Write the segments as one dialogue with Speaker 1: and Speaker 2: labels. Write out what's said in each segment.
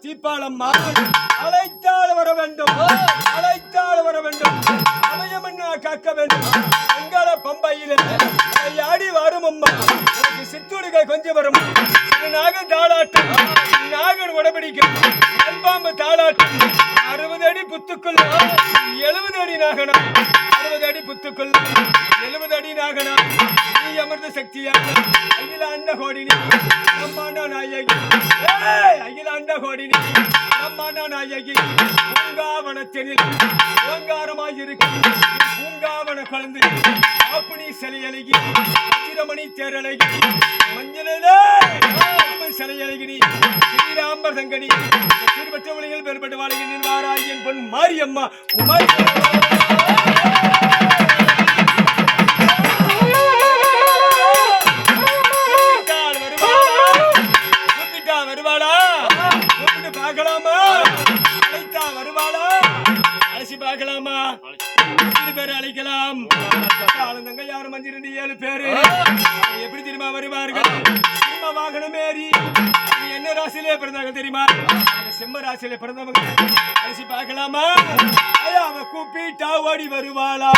Speaker 1: தீப்பாளம்மா அழைத்தால் வர வேண்டும், அழைத்தால் வர வேண்டும். அமயமன்னா காக்க வேண்டும். மங்கள பம்பையில் ஆடி வரும் அம்மா. சித்துடுகை கொஞ்சம் வரும். நாகன் தாளாட்டம், நாகன் உடம்பிடிக்கும். அல்பாம்பு தாளாட்டம். 60 அடி புத்துக்குள் 70 அடி நாகனா, 60 அடி புத்துக்குள் 70 அடி நாகனா. நீ அமிர்த சக்தியான அகிலாண்ட கோடினி நம்மாண்டா நாயகி. அகிலாண்ட கோடினி நம்மாண்டா நாயகி. பூங்காவனத்தினில் ஓங்காரமாயிருக்கும் பூங்காவன குழந்தை ஆப்பினி சிலையழகி, சிரமணி தேரழகி, மஞ்சளே சிலையழகினி, ஸ்ரீராம்பர் தங்கனி, சீர்பற்ற ஒளிகள் பெறப்பட்டு வாழ்கின்ற வாராயின் பொன் மாரியம்மா உமாய் வருவாளா? கூப்பிட்டு பார்க்கலாமா? அழைத்தா வருவாளா? அழைச்சி பார்க்கலாமா? பேரு அழைக்கலாம். தங்க யாரும் 5-2-7 பேரு எப்படி தெரியுமா வருவார்கள்? சிம்ம வாகனம் ஏறி. என்ன ராசியிலே பிறந்தாங்க தெரியுமா? சிம்ம ராசியிலே பிறந்தவங்க. அழைச்சி பார்க்கலாமா? அவ கூப்பிட்டா ஓடி வருவாளா?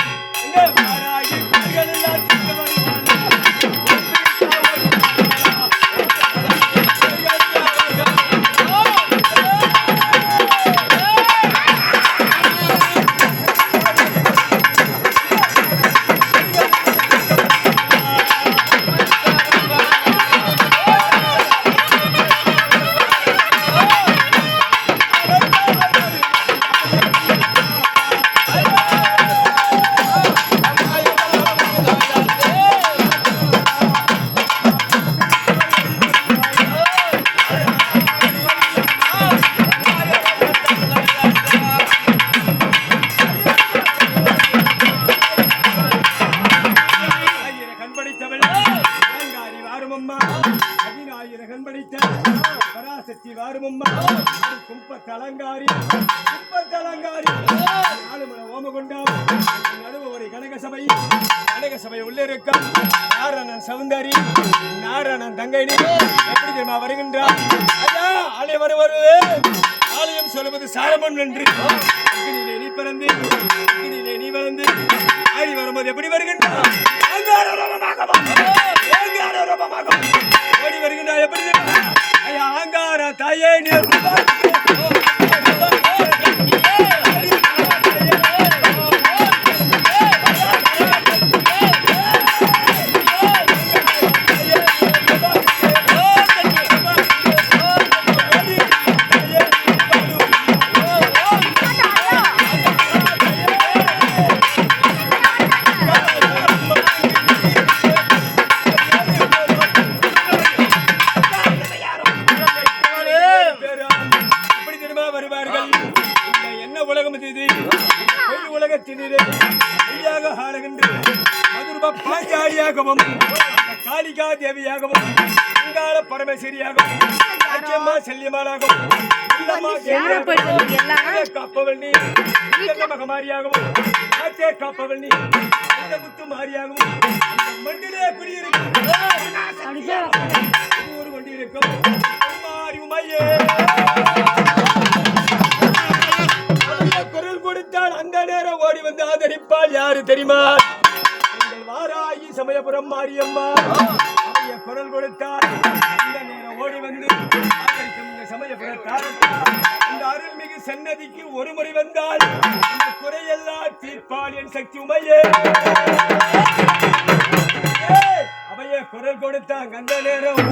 Speaker 1: பராசக்தி வாருமம்மா கும்பத்தலங்காரி, கும்பத்தலங்காரி ஓமகுண்டம் நடுவு ஒரு கனக சபை, கனக சபை உள்ளே இருக்கும் நாரணன் சௌந்தரி, நாரணன் தங்கைனி எப்படி தெரியுமா வருகின்றார்? ஆலயம் வருவது ஆலயம் சொல்லுவது சாலமன் என்று. நீ பிறந்து நீ வளர்ந்து ஆடி வரும்போது எப்படி வருகின்றார்? ஓடி வருகின்றார். எப்படி ஆங்கார தாயே வருவார்கள். என்ன உலகம் இது? உலகத்தினரே ஆளுகின்ற மதுரப பாஞ்சாலியாகவும் காளிகா தேவியாகவும் அங்காள பரமேஸ்வரியாகவும் அச்சம்மா செல்லியமாளாகவும் காப்பவள்ளி மகமாரியாகவும் ஆச்சே காப்பவள்ளி முத்து மாரியாகவும் மண்டிலே குடியிருக்கும் கொண்டிருக்கும் மாரி உமையே குரல் கொடுத்தால் அந்த நேரம் ஓடி வந்து ஆதரிப்பால் யாரு தெரியுமா? வாராயி சமயபுரம் மாரியம்மா. குரல் கொடுத்தால் அந்த நேரம் ஓடி வந்து ஆதரிக்கும் சமயபுரத்தால் இந்த அருள்மிகு சன்னதிக்கு ஒரு முறை வந்தால் இந்த குறையெல்லாம் தீர்ப்பால் என் சக்தி உமையே. அவைய குரல் கொடுத்தாங்க அந்த நேரம்